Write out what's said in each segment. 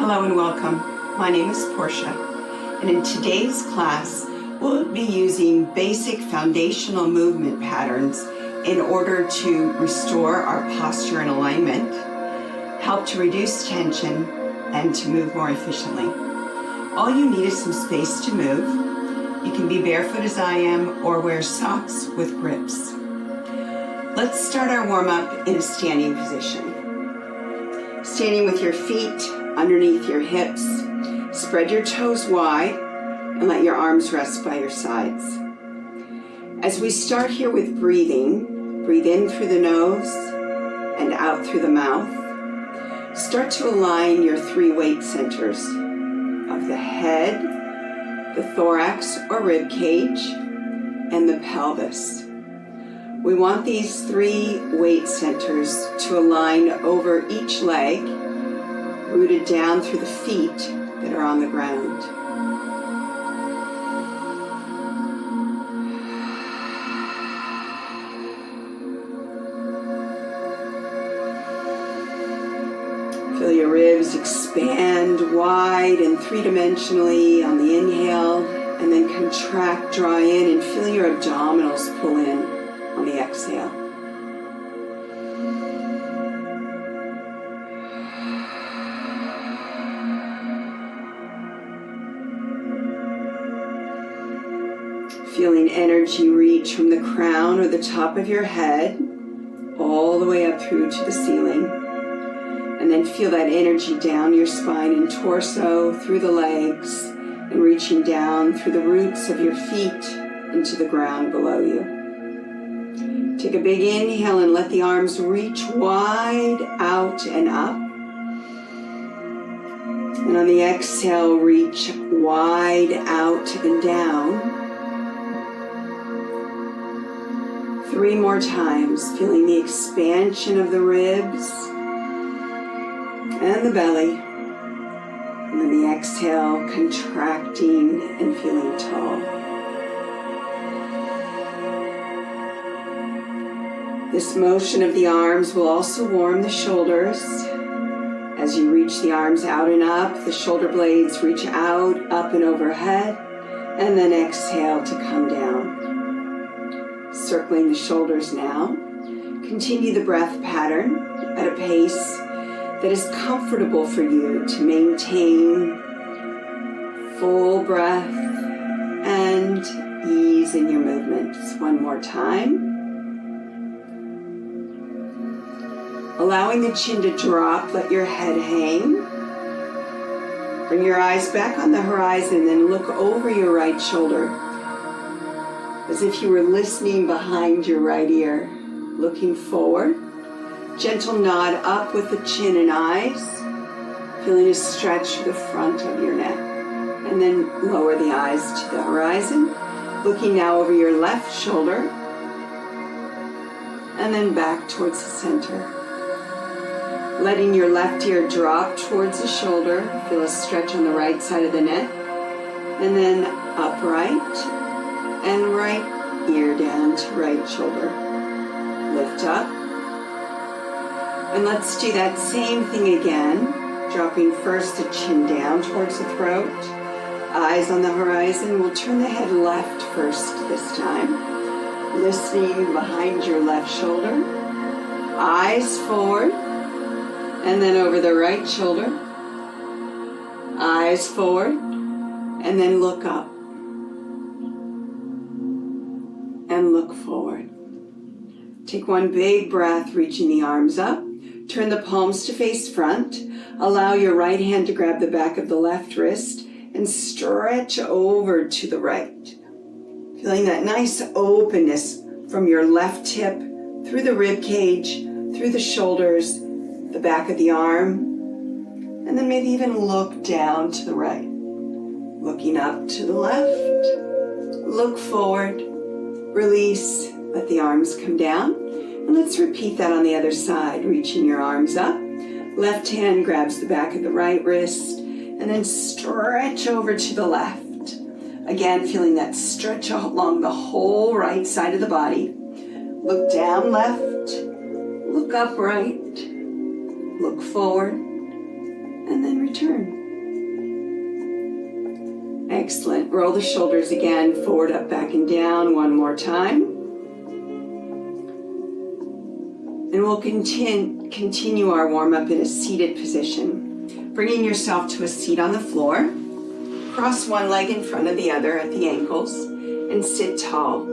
Hello and welcome. My name is Portia, and in today's class, we'll be using basic foundational movement patterns in order to restore our posture and alignment, help to reduce tension, and to move more efficiently. All you need is some space to move. You can be barefoot as I am or wear socks with grips. Let's start our warm-up in a standing position. Standing with your feet underneath your hips, spread your toes wide and let your arms rest by your sides. As we start here with breathing, breathe in through the nose and out through the mouth. Start to align your three weight centers of the head, the thorax or rib cage, and the pelvis. We want these three weight centers to align over each leg, rooted down through the feet that are on the ground. Feel your ribs expand wide and three-dimensionally on the inhale, and then contract, draw in, and feel your abdominals pull in on the exhale. Feeling energy reach from the crown or the top of your head all the way up through to the ceiling. And then feel that energy down your spine and torso, through the legs, and reaching down through the roots of your feet into the ground below you. Take a big inhale and let the arms reach wide out and up. And on the exhale, reach wide out and down. 3 more times, feeling the expansion of the ribs and the belly. And then the exhale, contracting and feeling tall. This motion of the arms will also warm the shoulders. As you reach the arms out and up, the shoulder blades reach out, up and overhead, and then exhale to come down. Circling the shoulders now. Continue the breath pattern at a pace that is comfortable for you to maintain full breath and ease in your movements. One more time. Allowing the chin to drop, let your head hang. Bring your eyes back on the horizon and look over your right shoulder as if you were listening behind your right ear, looking forward. Gentle nod up with the chin and eyes, feeling a stretch to the front of your neck. And then lower the eyes to the horizon, looking now over your left shoulder, and then back towards the center. Letting your left ear drop towards the shoulder, feel a stretch on the right side of the neck, and then upright, and right ear down to right shoulder. Lift up. And let's do that same thing again, dropping first the chin down towards the throat. Eyes on the horizon. We'll turn the head left first this time. Listening behind your left shoulder. Eyes forward. And then over the right shoulder. Eyes forward. And then look up. And look forward. Take one big breath, reaching the arms up. Turn the palms to face front. Allow your right hand to grab the back of the left wrist and stretch over to the right. Feeling that nice openness from your left hip through the rib cage, through the shoulders, the back of the arm, and then maybe even look down to the right. Looking up to the left. Look forward. Release. Let the arms come down. And let's repeat that on the other side, reaching your arms up. Left hand grabs the back of the right wrist, and then stretch over to the left. Again, feeling that stretch along the whole right side of the body. Look down left, look up right, look forward, and and then return. Excellent. Roll the shoulders again, forward, up, back, and down. One more time. And we'll continue our warm-up in a seated position. Bringing yourself to a seat on the floor. Cross one leg in front of the other at the ankles and sit tall.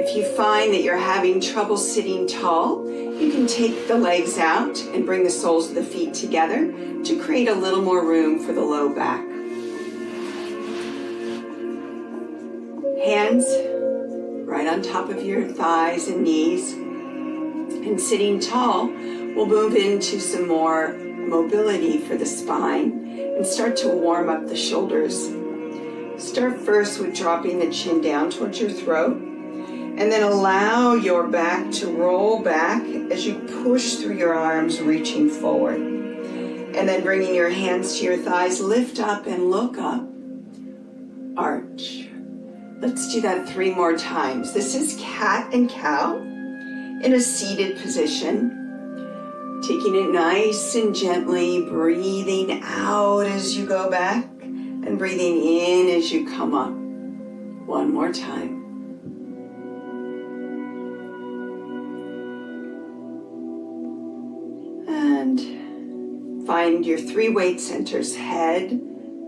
If you find that you're having trouble sitting tall, you can take the legs out and bring the soles of the feet together to create a little more room for the low back. Hands right on top of your thighs and knees. And sitting tall, we'll move into some more mobility for the spine and start to warm up the shoulders. Start first with dropping the chin down towards your throat, and then allow your back to roll back as you push through your arms, reaching forward. And then bringing your hands to your thighs, lift up and look up. Arch. Let's do that 3 more times. This is cat and cow in a seated position. Taking it nice and gently, breathing out as you go back and breathing in as you come up. One more time. And find your 3 weight centers: head,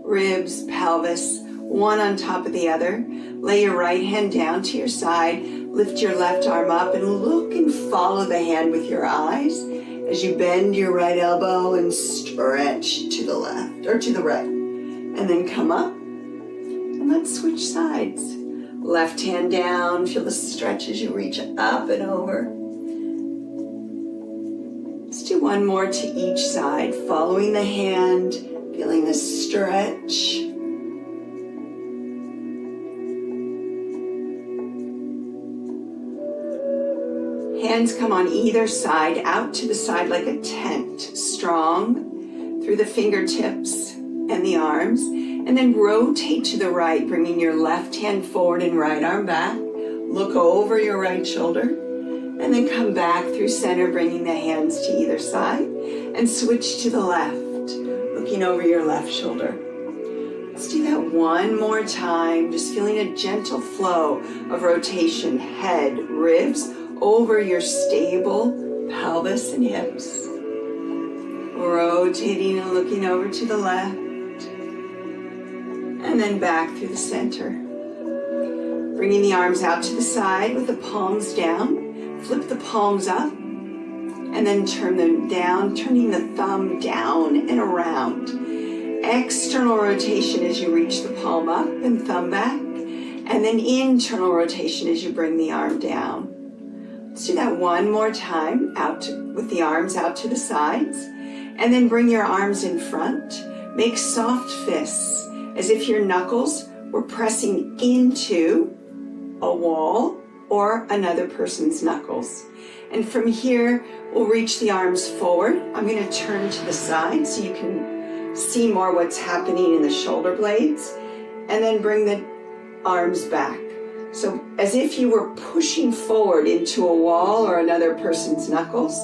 ribs, pelvis, one on top of the other. Lay your right hand down to your side, lift your left arm up, and look and follow the hand with your eyes as you bend your right elbow and stretch to the left or to the right. And then come up, and let's switch sides. Left hand down, feel the stretch as you reach up and over. Let's do one more to each side, following the hand, feeling the stretch. Hands come on either side, out to the side like a tent, strong through the fingertips and the arms, and then rotate to the right, bringing your left hand forward and right arm back. Look over your right shoulder, and then come back through center, bringing the hands to either side, and switch to the left, looking over your left shoulder. Let's do that one more time, just feeling a gentle flow of rotation, head, ribs, over your stable pelvis and hips. Rotating and looking over to the left. And then back through the center. Bringing the arms out to the side with the palms down. Flip the palms up. And then turn them down, turning the thumb down and around. External rotation as you reach the palm up and thumb back. And then internal rotation as you bring the arm down. Let's do that one more time, with the arms out to the sides, and then bring your arms in front. Make soft fists, as if your knuckles were pressing into a wall or another person's knuckles. And from here, we'll reach the arms forward. I'm going to turn to the side so you can see more what's happening in the shoulder blades, and then bring the arms back. So as if you were pushing forward into a wall or another person's knuckles,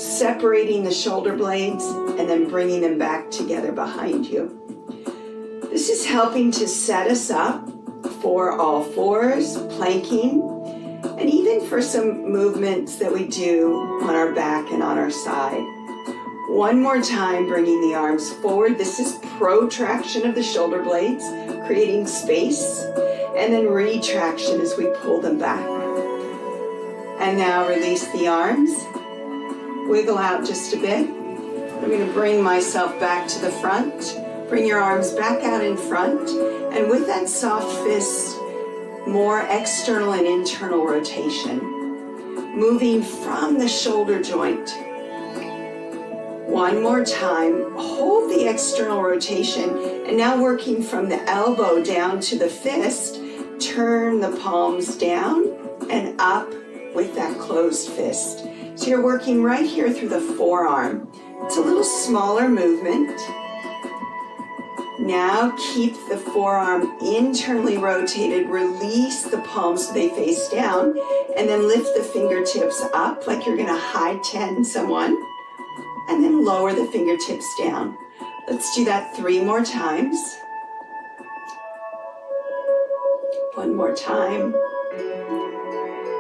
separating the shoulder blades and then bringing them back together behind you. This is helping to set us up for all fours, planking, and even for some movements that we do on our back and on our side. One more time, bringing the arms forward. This is protraction of the shoulder blades, creating space. And then retraction as we pull them back. And now release the arms. Wiggle out just a bit. I'm going to bring myself back to the front. Bring your arms back out in front. And with that soft fist, more external and internal rotation. Moving from the shoulder joint. One more time. Hold the external rotation. And now working from the elbow down to the fist. Turn the palms down and up with that closed fist. So you're working right here through the forearm. It's a little smaller movement. Now keep the forearm internally rotated. Release the palms so they face down. And then lift the fingertips up like you're going to high 10 someone. And then lower the fingertips down. Let's do that 3 more times. 1 more time.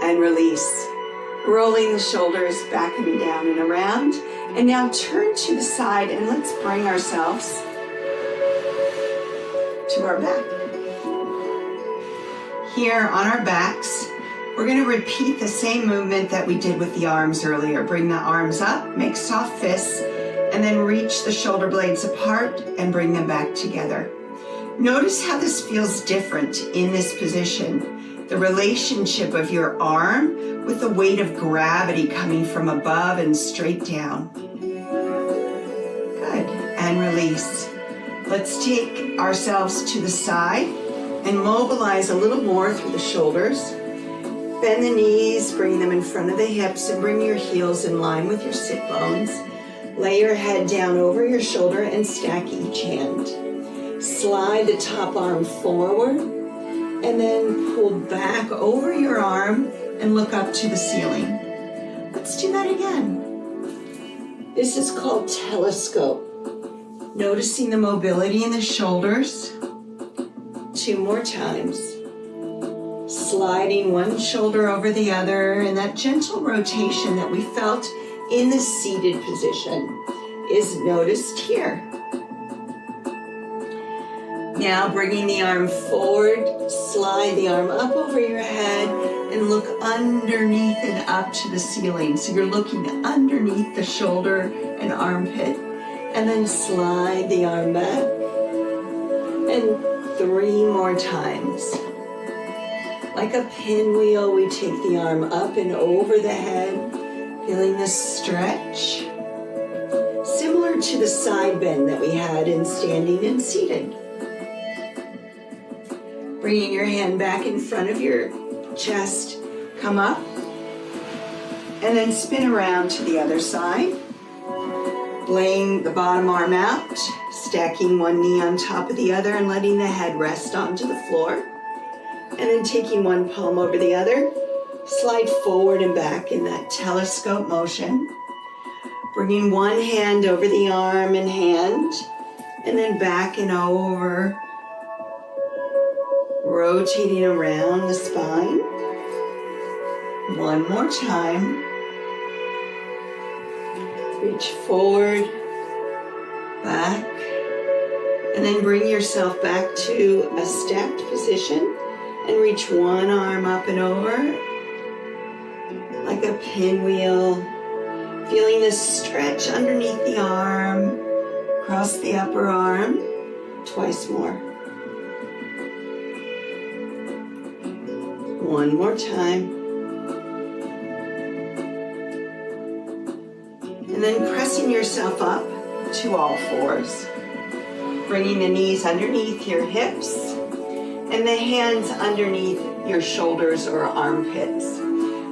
And release. Rolling the shoulders back and down and around. And now turn to the side and let's bring ourselves to our back. Here on our backs, we're going to repeat the same movement that we did with the arms earlier. Bring the arms up, make soft fists, and then reach the shoulder blades apart and bring them back together. Notice how this feels different in this position. The relationship of your arm with the weight of gravity coming from above and straight down. Good, and release. Let's take ourselves to the side and mobilize a little more through the shoulders. Bend the knees, bring them in front of the hips, and bring your heels in line with your sit bones. Lay your head down over your shoulder and stack each hand. Slide the top arm forward, and then pull back over your arm and look up to the ceiling. Let's do that again. This is called telescope. Noticing the mobility in the shoulders. 2 more times. Sliding one shoulder over the other, and that gentle rotation that we felt in the seated position is noticed here. Now bringing the arm forward, slide the arm up over your head and look underneath and up to the ceiling. So you're looking underneath the shoulder and armpit, and then slide the arm back. And 3 more times. Like a pinwheel, we take the arm up and over the head, feeling the stretch. Similar to the side bend that we had in standing and seated. Bringing your hand back in front of your chest, come up, and then spin around to the other side. Laying the bottom arm out, stacking one knee on top of the other and letting the head rest onto the floor. And then taking one palm over the other, slide forward and back in that telescope motion. Bringing one hand over the arm and hand, and then back and over. Rotating around the spine. 1 more time. Reach forward, back, and then bring yourself back to a stacked position and reach one arm up and over like a pinwheel, feeling the stretch underneath the arm, across the upper arm, 2 more. 1 more time. And then pressing yourself up to all 4s. Bringing the knees underneath your hips and the hands underneath your shoulders or armpits.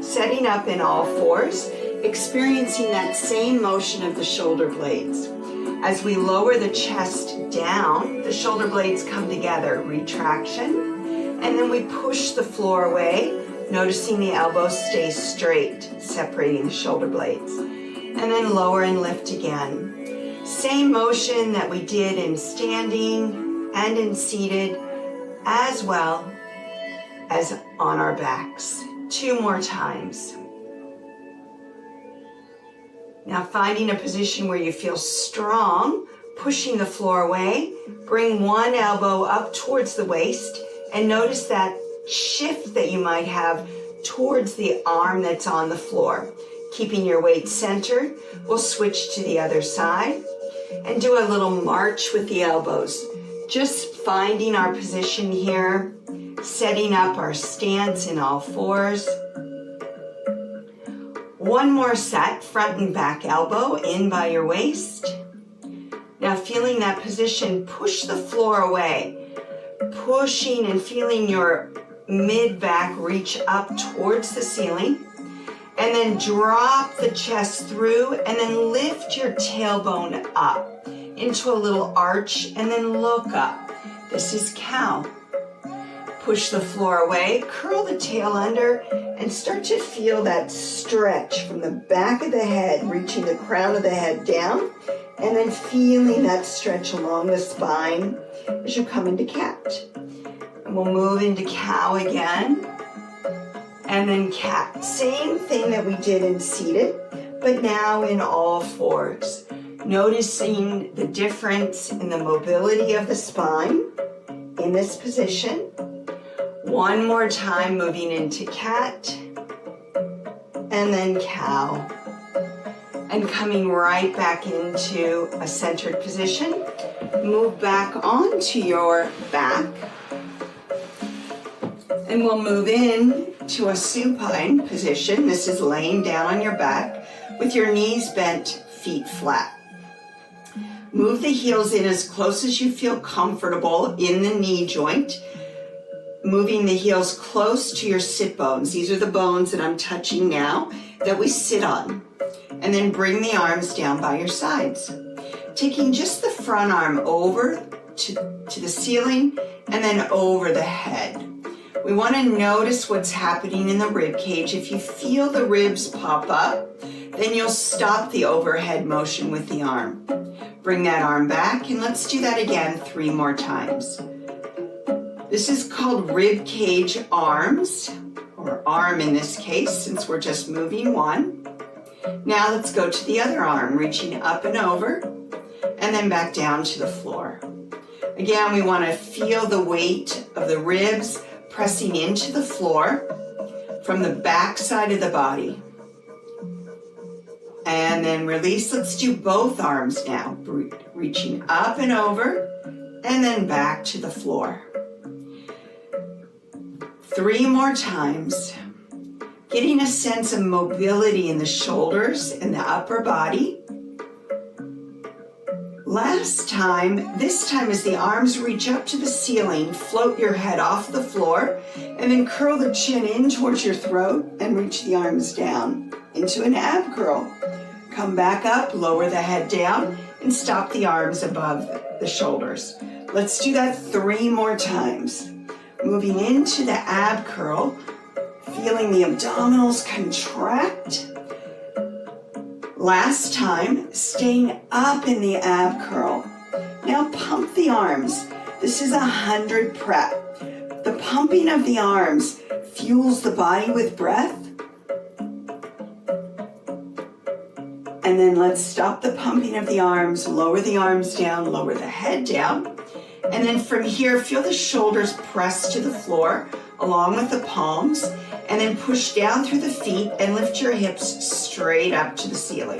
Setting up in all 4s, experiencing that same motion of the shoulder blades. As we lower the chest down, the shoulder blades come together, retraction, and then we push the floor away, noticing the elbows stay straight, separating the shoulder blades. And then lower and lift again. Same motion that we did in standing and in seated, as well as on our backs. 2 more times. Now finding a position where you feel strong, pushing the floor away, bring one elbow up towards the waist, and notice that shift that you might have towards the arm that's on the floor. Keeping your weight centered, we'll switch to the other side and do a little march with the elbows. Just finding our position here, setting up our stance in all 4s. 1 more set, front and back elbow in by your waist. Now feeling that position, push the floor away. Pushing and feeling your mid-back reach up towards the ceiling. And then drop the chest through and then lift your tailbone up into a little arch and then look up. This is cow. Push the floor away, curl the tail under, and start to feel that stretch from the back of the head, reaching the crown of the head down And then feeling that stretch along the spine as you come into cat. And we'll move into cow again. And then cat. Same thing that we did in seated, but now in all fours. Noticing the difference in the mobility of the spine in this position. One more time, moving into cat, and then cow. And coming right back into a centered position. Move back onto your back. And we'll move in to a supine position. This is laying down on your back with your knees bent, feet flat. Move the heels in as close as you feel comfortable in the knee joint. Moving the heels close to your sit bones. These are the bones that I'm touching now that we sit on. And then bring the arms down by your sides. Taking just the front arm over to the ceiling and then over the head. We want to notice what's happening in the rib cage. If you feel the ribs pop up, then you'll stop the overhead motion with the arm. Bring that arm back, and let's do that again 3 more times. This is called rib cage arms, or arm in this case, since we're just moving one. Now let's go to the other arm, reaching up and over, and then back down to the floor. Again, we want to feel the weight of the ribs pressing into the floor from the back side of the body. And then release. Let's do both arms now. Reaching up and over, and then back to the floor. 3 more times. Getting a sense of mobility in the shoulders and the upper body. Last time, this time as the arms reach up to the ceiling, float your head off the floor, and then curl the chin in towards your throat and reach the arms down into an ab curl. Come back up, lower the head down, and stop the arms above the shoulders. Let's do that 3 more times. Moving into the ab curl, feeling the abdominals contract. Last time, staying up in the ab curl. Now pump the arms. This is 100 prep. The pumping of the arms fuels the body with breath. And then let's stop the pumping of the arms, lower the arms down, lower the head down. And then from here, feel the shoulders press to the floor along with the palms, and then push down through the feet and lift your hips straight up to the ceiling.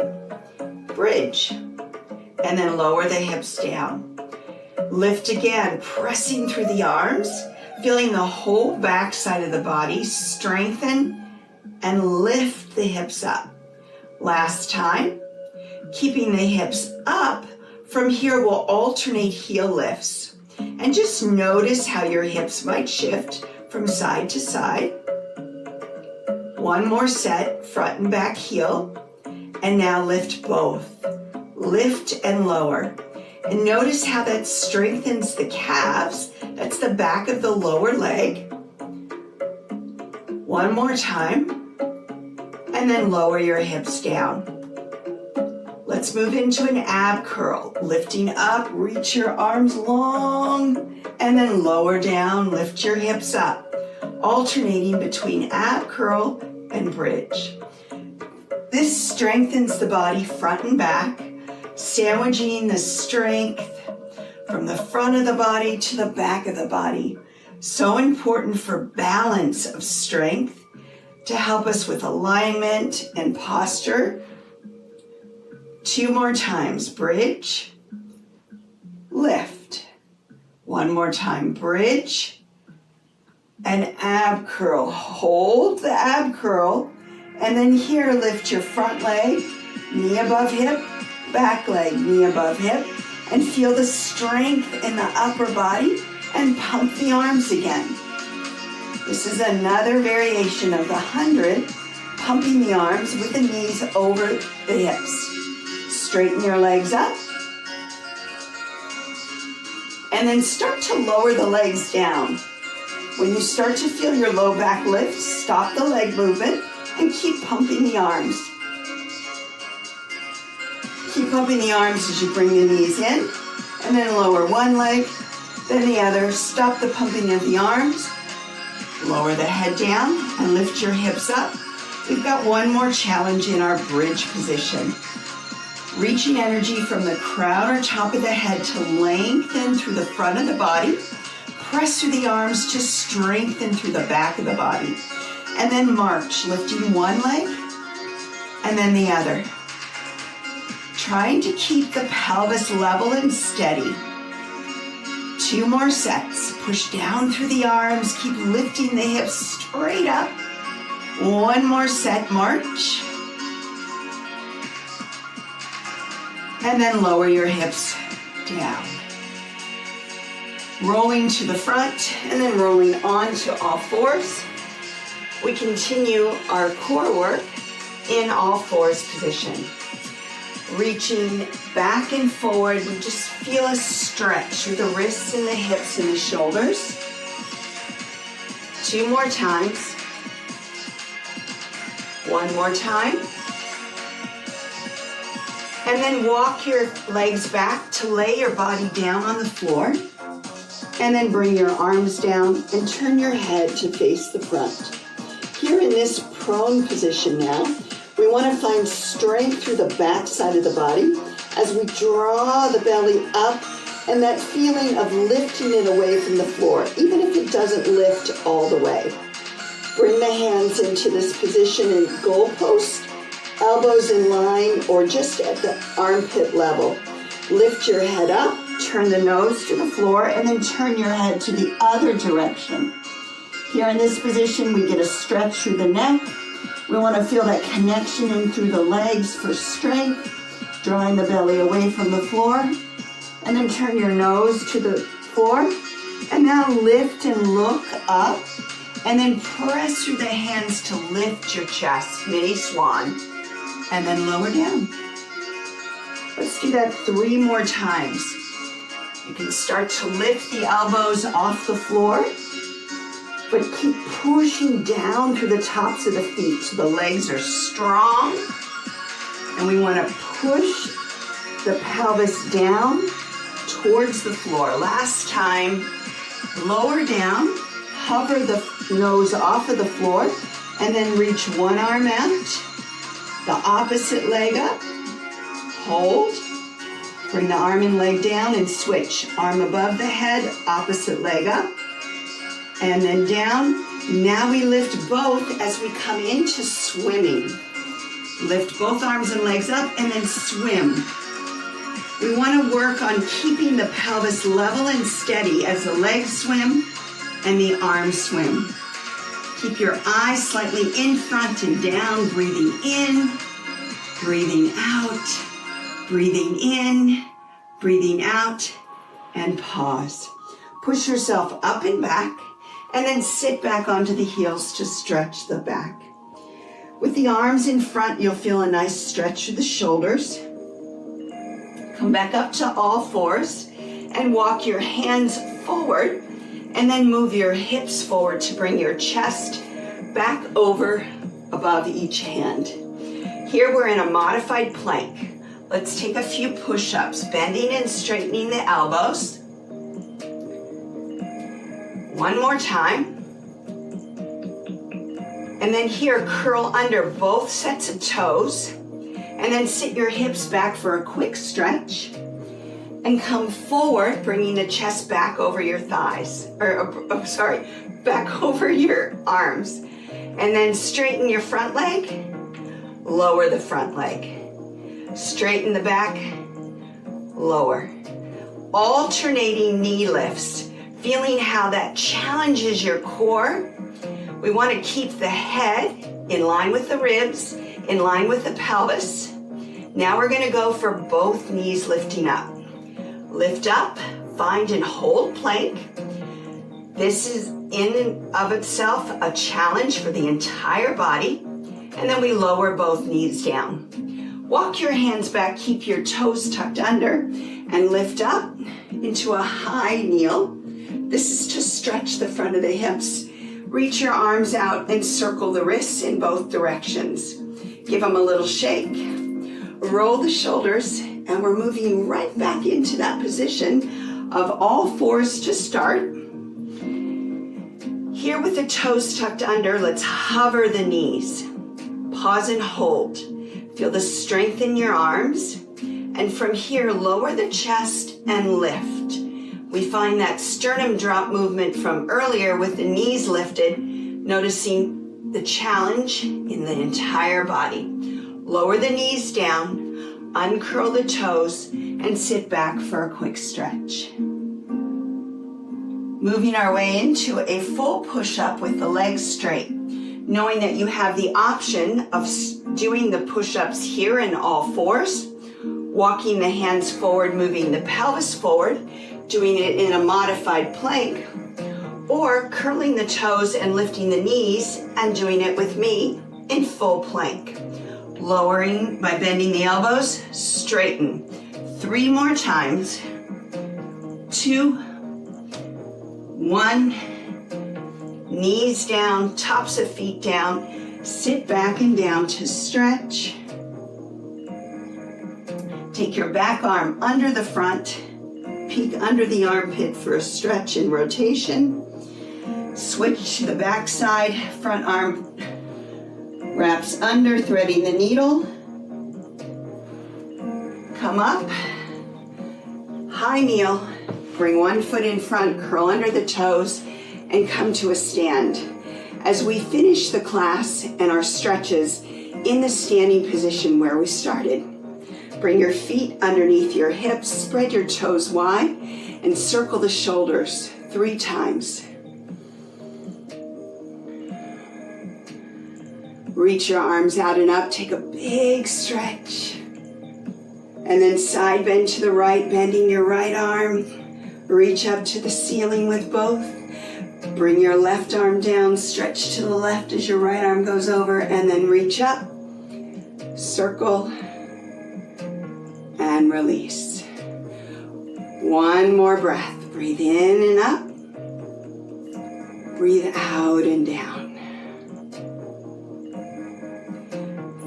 Bridge, and then lower the hips down. Lift again, pressing through the arms, feeling the whole back side of the body strengthen and lift the hips up. Last time, keeping the hips up. From here, we'll alternate heel lifts. And just notice how your hips might shift from side to side. 1 more set, front and back heel. And now lift both. Lift and lower. And notice how that strengthens the calves. That's the back of the lower leg. 1 more time. And then lower your hips down. Let's move into an ab curl. Lifting up, reach your arms long, and then lower down, lift your hips up. Alternating between ab curl and bridge. This strengthens the body front and back, sandwiching the strength from the front of the body to the back of the body. So important for balance of strength, to help us with alignment and posture. 2 more times, bridge, lift. 1 more time, bridge, and ab curl. Hold the ab curl, and then here lift your front leg, knee above hip, back leg, knee above hip, and feel the strength in the upper body, and pump the arms again. This is another variation of the 100, pumping the arms with the knees over the hips. Straighten your legs up. And then start to lower the legs down. When you start to feel your low back lift, stop the leg movement and keep pumping the arms. Keep pumping the arms as you bring the knees in, and then lower one leg, then the other. Stop the pumping of the arms. Lower the head down and lift your hips up. We've got one more challenge in our bridge position. Reaching energy from the crown or top of the head to lengthen through the front of the body. Press through the arms to strengthen through the back of the body. And then march, lifting one leg and then the other. Trying to keep the pelvis level and steady. 2 more sets. Push down through the arms. Keep lifting the hips straight up. 1 more set, march. And then lower your hips down. Rolling to the front and then rolling onto all fours. We continue our core work in all fours position. Reaching back and forward, we just feel a stretch through the wrists and the hips and the shoulders. 2 more times. 1 more time. And then walk your legs back to lay your body down on the floor. And then bring your arms down and turn your head to face the front. Here in this prone position now, we want to find strength through the back side of the body as we draw the belly up and that feeling of lifting it away from the floor, even if it doesn't lift all the way. Bring the hands into this position in goalpost, elbows in line or just at the armpit level. Lift your head up, turn the nose to the floor, and then turn your head to the other direction. Here in this position, we get a stretch through the neck. We want to feel that connection in through the legs for strength, drawing the belly away from the floor, and then turn your nose to the floor. And now lift and look up, and then press through the hands to lift your chest, mini swan, and then lower down. Let's do that 3 more times. You can start to lift the elbows off the floor, but keep pushing down through the tops of the feet so the legs are strong. And we want to push the pelvis down towards the floor. Last time, lower down, hover the nose off of the floor, and then reach one arm out, the opposite leg up, hold, bring the arm and leg down and switch. Arm above the head, opposite leg up, and then down. Now we lift both as we come into swimming. Lift both arms and legs up and then swim. We want to work on keeping the pelvis level and steady as the legs swim and the arms swim. Keep your eyes slightly in front and down, breathing in, breathing out, breathing in, breathing out, and pause. Push yourself up and back, and then sit back onto the heels to stretch the back. With the arms in front, you'll feel a nice stretch through the shoulders. Come back up to all fours and walk your hands forward, and then move your hips forward to bring your chest back over above each hand. Here we're in a modified plank. Let's take a few push-ups, bending and straightening the elbows. 1 more time. And then here, curl under both sets of toes, and then sit your hips back for a quick stretch. And come forward, bringing the chest back over your thighs, back over your arms. And then straighten your front leg, lower the front leg. Straighten the back, lower. Alternating knee lifts, feeling how that challenges your core. We want to keep the head in line with the ribs, in line with the pelvis. Now we're going to go for both knees lifting up. Lift up, find and hold plank. This is in and of itself a challenge for the entire body. And then we lower both knees down. Walk your hands back, keep your toes tucked under, and lift up into a high kneel. This is to stretch the front of the hips. Reach your arms out and circle the wrists in both directions. Give them a little shake. Roll the shoulders, and we're moving right back into that position of all fours to start. Here with the toes tucked under, let's hover the knees. Pause and hold. Feel the strength in your arms. And from here, lower the chest and lift. We find that sternum drop movement from earlier with the knees lifted, noticing the challenge in the entire body. Lower the knees down, uncurl the toes, and sit back for a quick stretch. Moving our way into a full push-up with the legs straight, knowing that you have the option of doing the push-ups here in all fours, walking the hands forward, moving the pelvis forward, doing it in a modified plank, or curling the toes and lifting the knees and doing it with me in full plank. Lowering by bending the elbows, straighten. 3 more times. 2, 1. Knees down, tops of feet down. Sit back and down to stretch. Take your back arm under the front, peek under the armpit for a stretch and rotation. Switch to the back side, front arm wraps under, threading the needle. Come up, high kneel, bring one foot in front, curl under the toes, and come to a stand. As we finish the class and our stretches in the standing position where we started, bring your feet underneath your hips, spread your toes wide, and circle the shoulders 3 times. Reach your arms out and up, take a big stretch. And then side bend to the right, bending your right arm. Reach up to the ceiling with both. Bring your left arm down, stretch to the left as your right arm goes over, and then reach up, circle, and release. One more breath. Breathe in and up. Breathe out and down.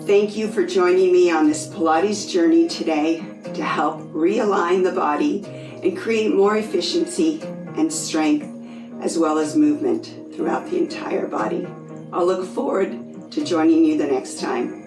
Thank you for joining me on this Pilates journey today to help realign the body and create more efficiency and strength as well as movement throughout the entire body. I'll look forward to joining you the next time.